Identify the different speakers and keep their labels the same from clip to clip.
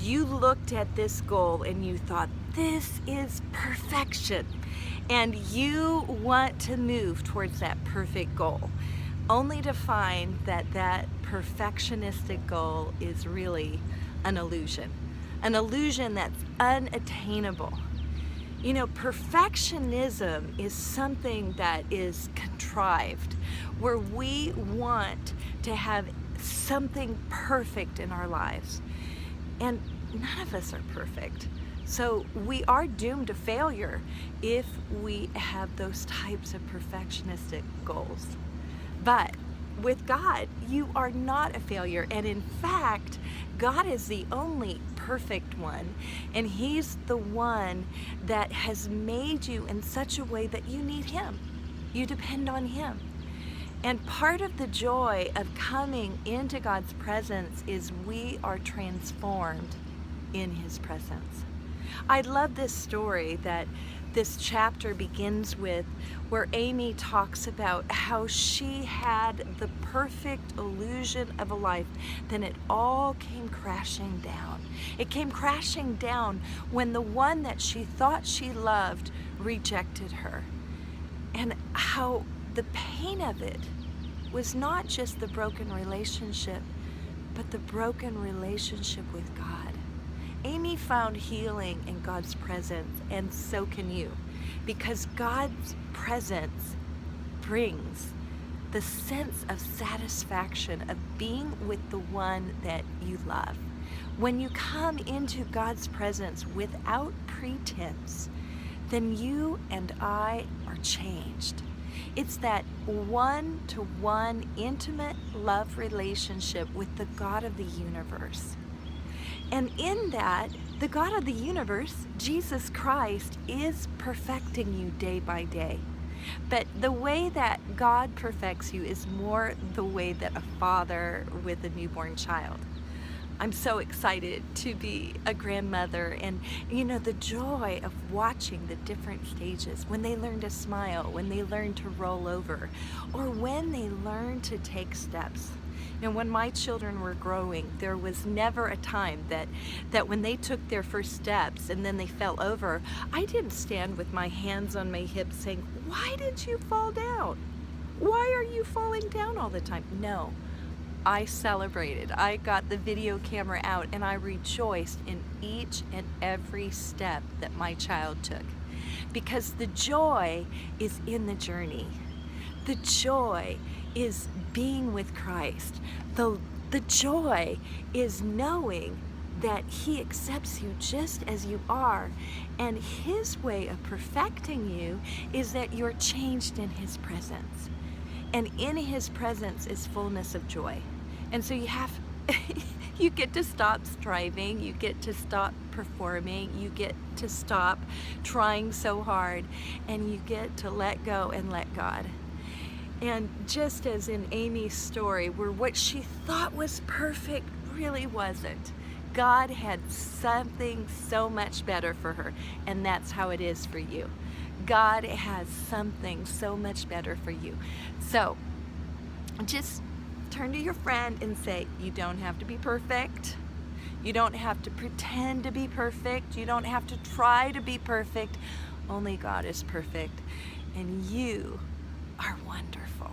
Speaker 1: you looked at this goal and you thought, this is perfection, and you want to move towards that perfect goal, only to find that that perfectionistic goal is really an illusion that's unattainable. You know, perfectionism is something that is contrived, where we want to have something perfect in our lives. And none of us are perfect. So we are doomed to failure if we have those types of perfectionistic goals. But with God, you are not a failure. And in fact, God is the only perfect one. And He's the one that has made you in such a way that you need Him. You depend on Him. And part of the joy of coming into God's presence is we are transformed in His presence. I love this story that this chapter begins with, where Amy talks about how she had the perfect illusion of a life. Then it all came crashing down. It came crashing down when the one that she thought she loved rejected her. And how the pain of it was not just the broken relationship, but the broken relationship with God. Amy found healing in God's presence, and so can you, because God's presence brings the sense of satisfaction of being with the one that you love. When you come into God's presence without pretense, then you and I are changed. It's that one-to-one intimate love relationship with the God of the universe. And in that, the God of the universe, Jesus Christ, is perfecting you day by day. But the way that God perfects you is more the way that a father with a newborn child. I'm so excited to be a grandmother, and you know, the joy of watching the different stages, when they learn to smile, when they learn to roll over, or when they learn to take steps. You know, when my children were growing, there was never a time that when they took their first steps and then they fell over, I didn't stand with my hands on my hips saying, "Why did you fall down? Why are you falling down all the time?" No. I celebrated. I got the video camera out and I rejoiced in each and every step that my child took. Because the joy is in the journey. The joy is being with Christ. The joy is knowing that He accepts you just as you are. And His way of perfecting you is that you're changed in His presence. And in His presence is fullness of joy. And so you get to stop striving, you get to stop performing, you get to stop trying so hard, and you get to let go and let God. And just as in Amy's story, where what she thought was perfect really wasn't, God had something so much better for her, and that's how it is for you. God has something so much better for you. So just turn to your friend and say, you don't have to be perfect. You don't have to pretend to be perfect. You don't have to try to be perfect. Only God is perfect, and you are wonderful.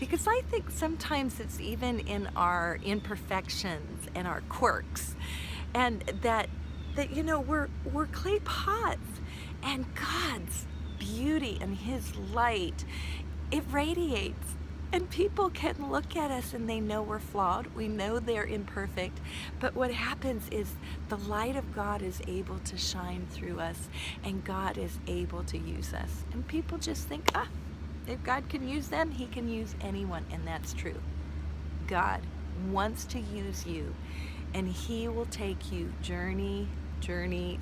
Speaker 1: Because I think sometimes it's even in our imperfections and our quirks, and that you know, we're clay pots, and God's beauty and His light, it radiates, and people can look at us and they know we're flawed. We know they're imperfect, but what happens is the light of God is able to shine through us, and God is able to use us. And people just think, if God can use them, He can use anyone, and that's true. God wants to use you, and He will take you journey,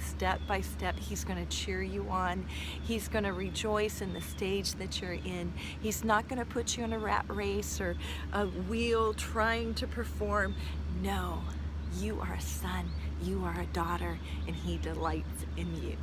Speaker 1: step by step. He's going to cheer you on. He's going to rejoice in the stage that you're in. He's not going to put you in a rat race or a wheel trying to perform. No, you are a son, you are a daughter, and He delights in you.